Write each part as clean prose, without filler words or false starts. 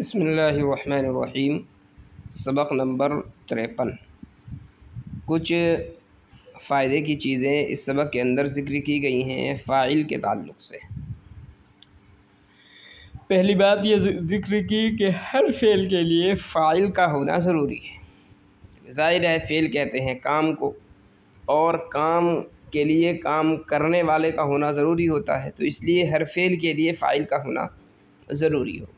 बिस्मिल्लाहिर्रहमानिर्रहीम। सबक नंबर 53। कुछ फ़ायदे की चीज़ें इस सबक के अंदर ज़िक्र की गई हैं फ़ाइल के ताल्लुक़ से। पहली बात ये ज़िक्र की कि हर फ़ेल के लिए फ़ाइल का होना ज़रूरी है। ज़ाहिर है फ़ेल कहते हैं काम को, और काम के लिए काम करने वाले का होना ज़रूरी होता है, तो इसलिए हर फ़ेल के लिए फ़ाइल का होना ज़रूरी होगा।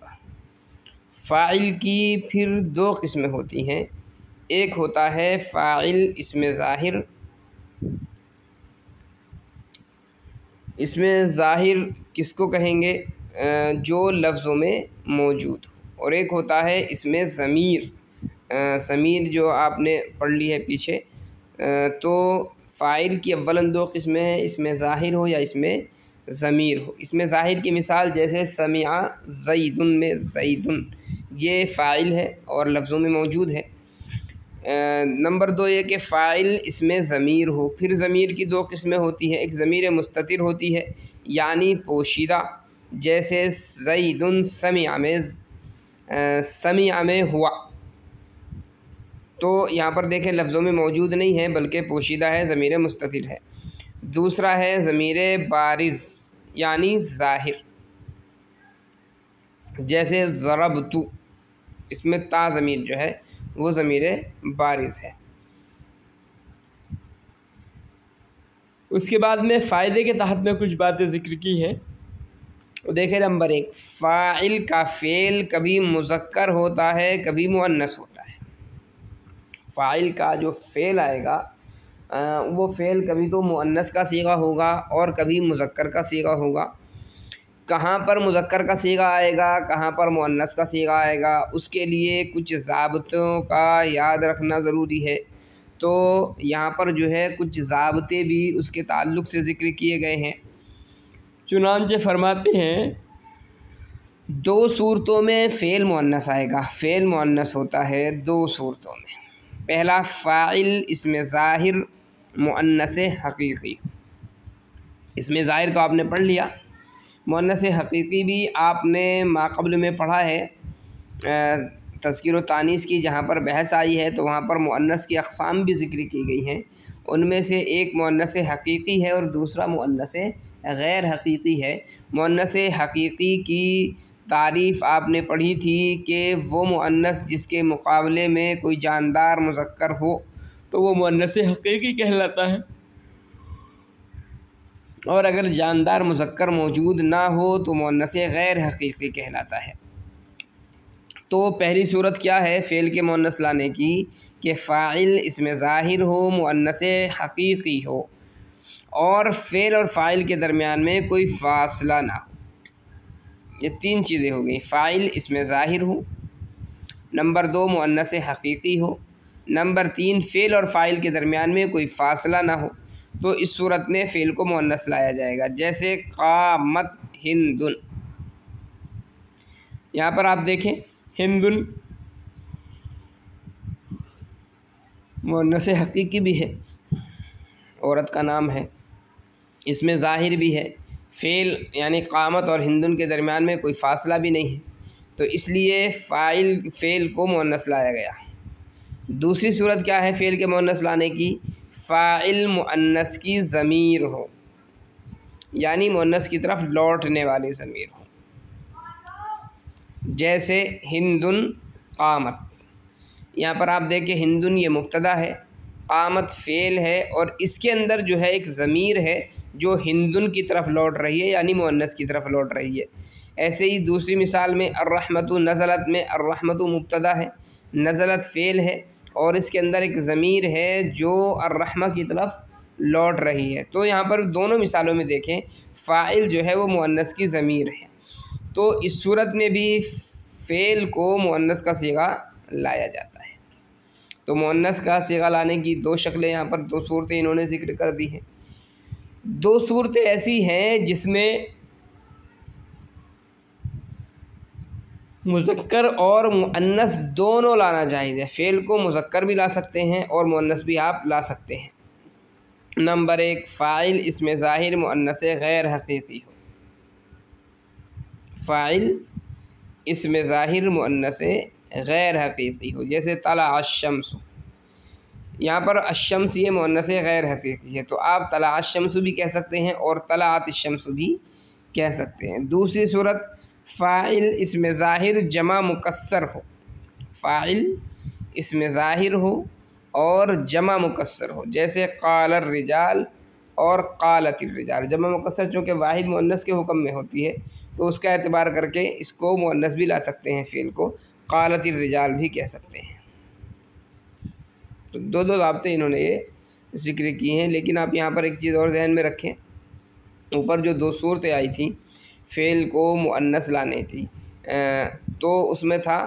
फ़ाइल की फिर दो किस्में होती हैं। एक होता है फ़ाइल इसमें ज़ाहिर। इसमें ज़ाहिर किसको कहेंगे? जो लफ्ज़ों में मौजूद हो। और एक होता है इसमें ज़मीर। ज़मीर जो आपने पढ़ ली है पीछे। तो फ़ाइल की अव्वलन दो किस्में हैं, इसमें ज़ाहिर हो या इसमें ज़मीर हो। इसमें ज़ाहिर की मिसाल जैसे समिआ ज़ैदुन में ज़ैदुन, ये फ़ाइल है और लफ्ज़ों में मौजूद है। नंबर दो ये कि फ़ाइल इसमें ज़मीर हो। फिर ज़मीर की दो किस्में होती हैं, एक ज़मीर मुस्ततिर होती है यानी पोशीदा, जैसे ज़ैदुन समिआ में हुआ। तो यहाँ पर देखें लफ्ज़ों में मौजूद नहीं है बल्कि पोशीदा है, ज़मीर मुस्ततिर है। दूसरा है ज़मीर बारिज़ यानी ज़ाहिर, जैसे ज़रबतु, इसमें ता ज़मीर जो है वो ज़मीर बारिज़ है। उसके बाद में फ़ायदे के तहत में कुछ बातें ज़िक्र की हैं। देखें नंबर एक, फ़ाइल का फ़ेल कभी मुज़क्कर होता है कभी मुअन्नस होता है। फ़ाइल का जो फ़ेल आएगा वो फ़ेल कभी तो मुअन्नस का सीगा होगा और कभी मुज़क्कर का सीगा होगा। कहाँ पर मुज़क्कर का सीगा आएगा, कहाँ पर मुअन्नस का सीगा आएगा, उसके लिए कुछ ज़ाब्तों का याद रखना ज़रूरी है। तो यहाँ पर जो है कुछ ज़ाब्ते भी उसके ताल्लुक़ से ज़िक्र किए गए हैं। चुनांचे फरमाते हैं दो सूरतों में फ़ेल मुअन्नस आएगा। फ़ेल मुअन्नस होता है दो सूरतों में। पहला, फ़ाइल इसमें ज़ाहिर मुअन्नस हकीकी। इसमें ज़ाहिर तो आपने पढ़ लिया, मुअन्नस हकीकी भी आपने माक़बल में पढ़ा है तज़कीर व तानीस की, जहाँ पर बहस आई है तो वहाँ पर मुअन्नस की अक़साम भी ज़िक्र की गई हैं। उनमें से एक मुअन्नस हकीकी है और दूसरा मुअन्नस गैर हकीकी है। मुअन्नस हकीकी की तारीफ़ आपने पढ़ी थी कि वो मुअन्नस जिसके मुकाबले में कोई जानदार मुज़क्कर हो तो वो मुअन्नस हकीकी कहलाता है, और अगर जानदार मुज़क्कर मौजूद ना हो तो मुअन्नस गैर हकीकी कहलाता है। तो पहली सूरत क्या है फ़ेल के मुअन्नस लाने की कि फ़ाइल इसमें ज़ाहिर हो, मुअन्नस हकीकी हो, और फ़ेल और फ़ाइल के दरमियान में कोई फ़ासला ना हो। ये तीन चीज़ें हो गई, फ़ाइल इसमें ज़ाहिर हो, नंबर दो मुअन्नस हकीकी हो, नंबर तीन फ़ेल और फ़ाइल के दरमियान में कोई फ़ासला ना हो। तो इस सूरत में फ़ेल को मुअन्नस लाया जाएगा। जैसे क़ामत हिंदुन, यहाँ पर आप देखें हिंदुन मुअन्नस हकीकी भी है, औरत का नाम है, इसमें ज़ाहिर भी है। फ़ेल यानी क़ामत और हिंदुन के दरमियान में कोई फ़ासला भी नहीं है, तो इसलिए फ़ेल को मुअन्नस लाया गया। दूसरी सूरत क्या है फ़ेल के मुअन्नस लाने की? फ़ाइल मुअन्नस की ज़मीर हो, यानी मुअन्नस की तरफ लौटने वाली ज़मीर हो, जैसे हिंदुन क़ामत। यहाँ पर आप देखें हिंदुन ये मुब्तदा है, क़ामत फ़ेल है, और इसके अंदर जो है एक ज़मीर है जो हिंदुन की तरफ लौट रही है यानी मुअन्नस की तरफ लौट रही है। ऐसे ही दूसरी मिसाल में अर्रहमतु नज़लत में अर्रहमतु मुब्तदा है, नज़लत फ़ेल है, और इसके अंदर एक ज़मीर है जो अर्रहमा की तरफ लौट रही है। तो यहाँ पर दोनों मिसालों में देखें फ़ाइल जो है वो मुअन्नस की ज़मीर है। तो इस सूरत में भी फ़ेल को मुअन्नस का सीगा लाया जाता है। तो मुअन्नस का सीगा लाने की दो शक्लें, यहाँ पर दो सूरतें इन्होंने ज़िक्र कर दी हैं। दो सूरतें ऐसी हैं जिसमें मुज़क्कर और मुअन्नस दोनों लाना चाहिए। फ़ेल को मुज़क्कर भी ला सकते हैं और मुअन्नस भी आप ला सकते हैं। नंबर एक, फ़ाइल इसमें ज़ाहिर मुअन्नस गैर हकीकी हो। फ़ाइल इसमें ज़ाहिर मुअन्नस गैर हकीकी हो, जैसे तला अश-शम्स, यहाँ पर अश-शम्स ये मुअन्नस गैर हकीकी है, तो आप तला अश-शम्स भी कह सकते हैं और तलाअत अश-शम्स भी कह सकते हैं। दूसरी सूरत फ़ाइल इसमें ज़ाहिर जमा मुकस्सर हो, फ़ाइल इसमें ज़ाहिर हो और जमा मुकस्सर हो, जैसे क़ालर रिजाल और क़ालतिर रिजाल। जमा मुकस्सर चूँकि वाहिद मुअन्नस के हुक्म में होती है तो उसका एतबार करके इसको मुअन्नस भी ला सकते हैं, फ़ेल को क़ालतिर रिजाल भी कह सकते हैं। तो दो दो ज़ाब्ते इन्होंने ये ज़िक्र किए हैं। लेकिन आप यहाँ पर एक चीज़ और ज़हन में रखें, ऊपर जो दो सूरतें आई थी फ़ेल को मुअन्नस लाने की, तो उसमें था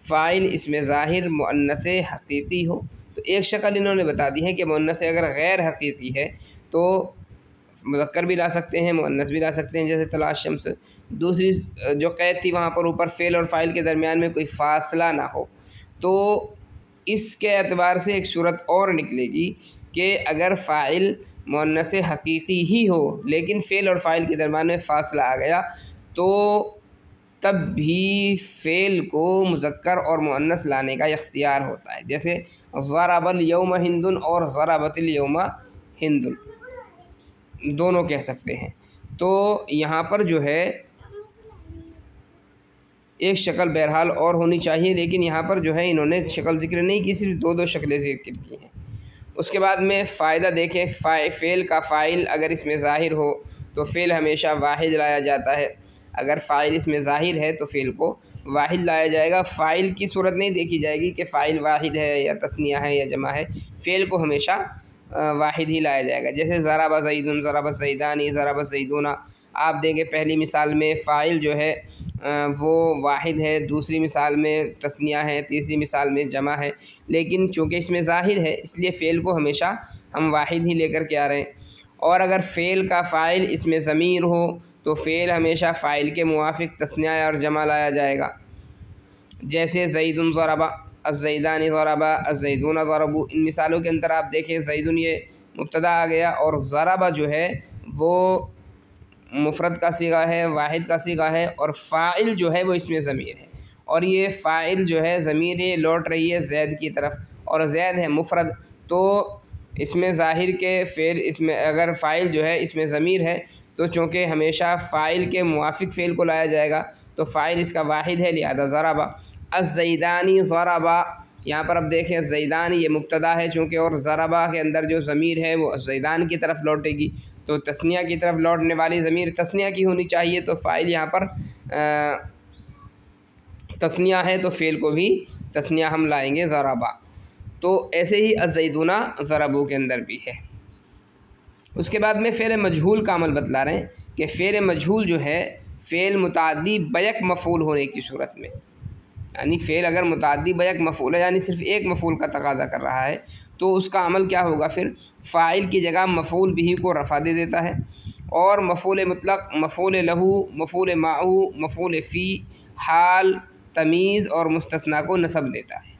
फ़ाइल इसमें ज़ाहिर मुअन्नस हकीकी हो, तो एक शक्ल इन्होंने बता दी है कि मुअन्नस अगर गैर हकीकी है तो मुज़क्कर भी ला सकते हैं, मुअन्नस भी ला सकते हैं, जैसे तला अश-शम्स। दूसरी जो क़ैद थी वहाँ पर ऊपर फ़ेल और फ़ाइल के दरमियान में कोई फ़ासला ना हो, तो इसके एतबार से एक सूरत और निकलेगी कि अगर फ़ाइल मुअन्नस हकीकी ही हो लेकिन फ़ेल और फ़ाइल के दरमियान में फ़ासला आ गया तो तब भी फ़ेल को मुज़क्कर और मुअन्नस लाने का इख्तियार होता है, जैसे ज़रबल यौम हिंदुन और ज़रबतिल यौम हिंदुन दोनों कह सकते हैं। तो यहाँ पर जो है एक शक्ल बहरहाल और होनी चाहिए, लेकिन यहाँ पर जो है इन्होंने शक्ल ज़िक्र नहीं की, सिर्फ दो दो शक्लें ज़िक्र की हैं। उसके बाद में फ़ायदा देखें, फ़ेल का फ़ाइल अगर इसमें ज़ाहिर हो तो फ़ेल हमेशा वाहिद लाया जाता है, अगर फ़ाइल इसमें ज़ाहिर है तो फ़ेल को वाहिद लाया जाएगा। फ़ाइल की सूरत नहीं देखी जाएगी कि फ़ाइल वाहिद है या तस्निया है या जमा है, फ़ेल को हमेशा वाहिद ही लाया जाएगा। जैसे ज़रबा ज़ैदुन, ज़रबा ज़ैदानी, ज़रबा ज़ैदुना आप देंगे, पहली मिसाल में फ़ाइल जो है वो वाहिद है, दूसरी मिसाल में तस्निया है, तीसरी मिसाल में जमा है, लेकिन चूँकि इसमें ज़ाहिर है इसलिए फ़ेल को हमेशा हम वाहिद ही लेकर के आ रहे हैं। और अगर फ़ेल का फ़ाइल इसमें ज़मीर हो तो फ़ेल हमेशा फ़ाइल के मुवाफ़िक तस्निया और जमा लाया जाएगा, जैसे ज़ैदुन ज़रबा, अज़्ज़ैदानी ज़रबा, अज़्ज़ैदूना ज़रबू। इन मिसालों के अंदर आप देखें ज़ैदुन ये मुब्तदा आ गया और ज़रबा जो है वो मुफ़रद का सीगा है, वाहिद का सीगा है, और फ़ाइल जो है वो इसमें ज़मीर है, और ये फ़ाइल जो है ज़मीर ये लौट रही है ज़ैद की तरफ, और ज़ैद है मुफ़रद, तो इसमें ज़ाहिर के फ़ेल इसमें अगर फ़ाइल जो है इसमें ज़मीर है तो चूँकि हमेशा फ़ाइल के मुवाफ़िक फ़ेल को लाया जाएगा, तो फ़ाइल इसका वाहिद है, लिहाजा ज़रबा। अज़्ज़ैदानी ज़रबा, यहाँ पर अब देखें ज़ैदानी ये मुब्तदा है चूँकि, और ज़रबा के अंदर जो ज़मीर है वो ज़ैदान की तरफ लौटेगी, तो तस्निया की तरफ लौटने वाली ज़मीर तस्निया की होनी चाहिए, तो फ़ाइल यहाँ पर तस्निया है तो फ़ेल को भी तस्निया हम लाएंगे ज़रबा। तो ऐसे ही अज़्ज़ैदुना ज़रबू के अंदर भी है। उसके बाद में फ़ेल मजहूल का अमल बतला रहे हैं कि फ़ेल मजहूल जो है फ़ेल मुताद्दी बैक मफ़ूल होने की सूरत में, यानी फ़ेल अगर मुताद्दी बैक मफ़ूल है यानी सिर्फ़ एक मफ़ूल का तकाज़ा कर रहा है तो उसका अमल क्या होगा, फिर फ़ाइल की जगह मफ़ूल बिही को रफ़ा दे देता है, और मफ़ूल मुतलक, मफ़ूल लहू, मफ़ूल माहू, मफ़ूल फ़ी, हाल, तमीज़ और मुस्तस्ना को नसब देता है।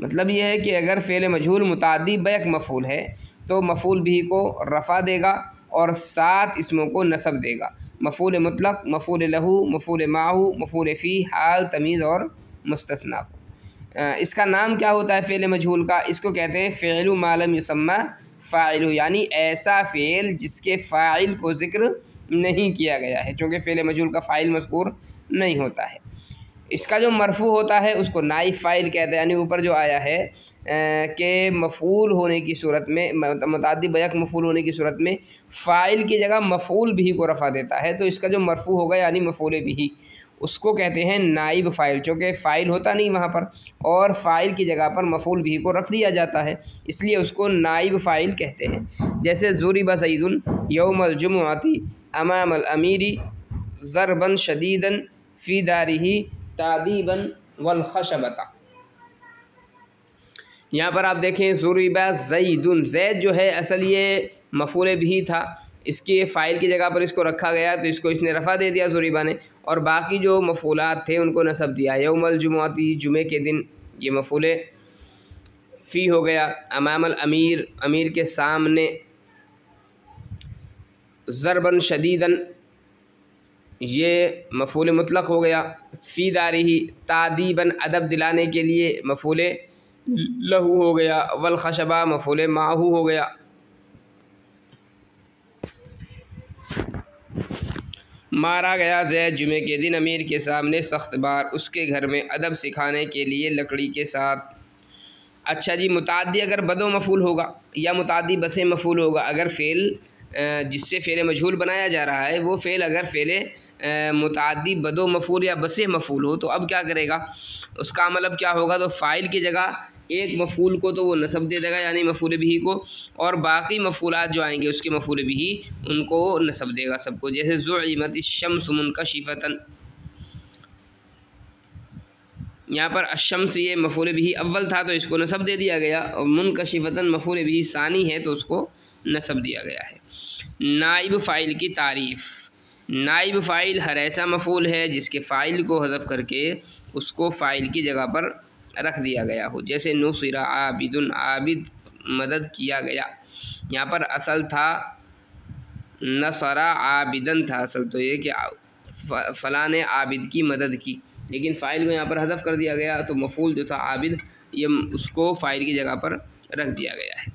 मतलब यह है कि अगर फ़ेल मजहूल मुताद्दी बैक मफ़ूल है तो मफ़ूल बिही को रफ़ा देगा और सात इसमों को नसब देगा, मफ़ूल मुतलक, मफ़ूल लहू, मफ़ूल माहू, मफ़ूल फ़ी, हाल, तमीज़ और मुस्तस्ना को। इसका नाम क्या होता है फ़ेल मजहूल का, इसको कहते हैं फ़ेलु मा लम युसम्मा फ़ाइलु, यानी ऐसा फ़ेल जिसके फ़ाइल को ज़िक्र नहीं किया गया है, चूँकि फ़ेल मजहूल का फ़ाइल मज़कूर नहीं होता है। इसका जो मरफ़ू होता है उसको नाइब फ़ाइल कहते हैं, यानी ऊपर जो आया है कि मफ़ूल होने की सूरत में, मुताद्दी बैक मफ़ूल होने की सूरत में फ़ाइल की जगह मफ़ूल बिही को रफ़ा देता है, तो इसका जो मरफ़ू होगा यानी मफ़ूल बिही, उसको कहते हैं नाइब फ़ाइल, चूँकि फ़ाइल होता नहीं वहाँ पर और फ़ाइल की जगह पर मफ़ूल बिही को रख दिया जाता है, इसलिए उसको नाइब फ़ाइल कहते हैं। जैसे ज़ुरिबा ज़ैदुन यौमल जुमुअती अमामल अमीरी ज़रबन शदीदन फ़ी दारिही तादीबन वल खशबता। यहाँ पर आप देखें ज़ुरिबा ज़ैदुन, ज़ैद जो है असल ये मफ़ूल बिही था, इसके फ़ाइल की जगह पर इसको रखा गया तो इसको इसने रफ़ा दे दिया ज़ुरिबा ने, और बाकी जो मफ़ूलात थे उनको नसब दिया। यौमल जुमुअती, जुमे के दिन, ये मफ़ूल फ़ी हो गया। अमामल अमीर, अमीर के सामने, ज़रबन शदीदन ये मफ़ूल मुतलक़ हो गया। फ़ी दारिही तादीबन अदब दिलाने के लिए मफ़ूल लहू हो गया। वल खशबा मफ़ूल माहू हो गया। मारा गया ज़ैद जुमे के दिन अमीर के सामने सख्त बार, उसके घर में अदब सिखाने के लिए लकड़ी के साथ। अच्छा जी, मुताद्दी अगर बदो मफ़ूल होगा या मुताद्दी बसे मफ़ूल होगा, अगर फ़ेल जिससे फ़ेल मजहूल बनाया जा रहा है वो फ़ेल अगर फ़ेल मुताद्दी बदो मफ़ूल या बसे मफ़ूल हो तो अब क्या करेगा, उसका अमल अब क्या होगा, तो फ़ाइल की जगह एक मफ़ूल को तो वो नसब दे देगा यानी मफ़ूल बिही को, और बाकी मफ़ूलात जो आएंगे उसके मफ़ूल बिही उनको नसब देगा सबको। जैसे ज़ुइमत शम्स मुनकशिफ़तन, यहाँ पर अशम्स ये मफ़ूल बिही अव्वल था तो इसको नसब दे दिया गया, और मुनकशिफ़तन मफ़ूल बिही सानी है तो उसको नसब दिया गया है। नाइब फ़ाइल की तारीफ़। नाइब फ़ाइल हर ऐसा मफ़ूल है जिसके फ़ाइल को हज़फ करके उसको फ़ाइल की जगह पर रख दिया गया हो। जैसे नुसिरा आबिदुन, आबिद मदद किया गया। यहाँ पर असल था नसरा आबिदन था, असल तो ये कि फ़लाँ ने आबिद की मदद की, लेकिन फ़ाइल को यहाँ पर हज़फ कर दिया गया तो मफ़ूल जो था आबिद ये उसको फ़ाइल की जगह पर रख दिया गया है।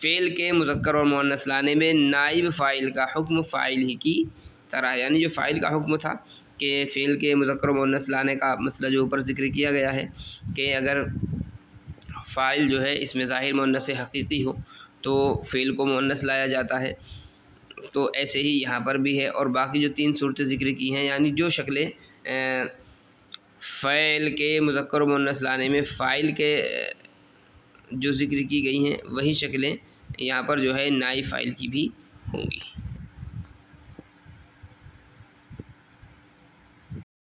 फ़ेल के मुज़क्कर और मुअन्नस लाने में नाइब फ़ाइल का हुक्म फ़ाइल ही की तरह, यानी जो फ़ाइल का हुक्म था कि फ़ेल के मुज़क्कर और मुअन्नस लाने का मसला जो ऊपर ज़िक्र किया गया है कि अगर फ़ाइल जो है इसमें ज़ाहिर मुअन्नस हक़ीक़ी हो तो फ़ेल को मुअन्नस लाया जाता है, तो ऐसे ही यहाँ पर भी है। और बाकी जो 3 सूरतें ज़िक्र की हैं, यानी जो शक्लें फ़ैल के मुज़क्कर और मुअन्नस लाने में फ़ाइल के जो ज़िक्र की गई हैं वही शक्लें यहाँ पर जो है नाइब फ़ाइल की भी होंगी।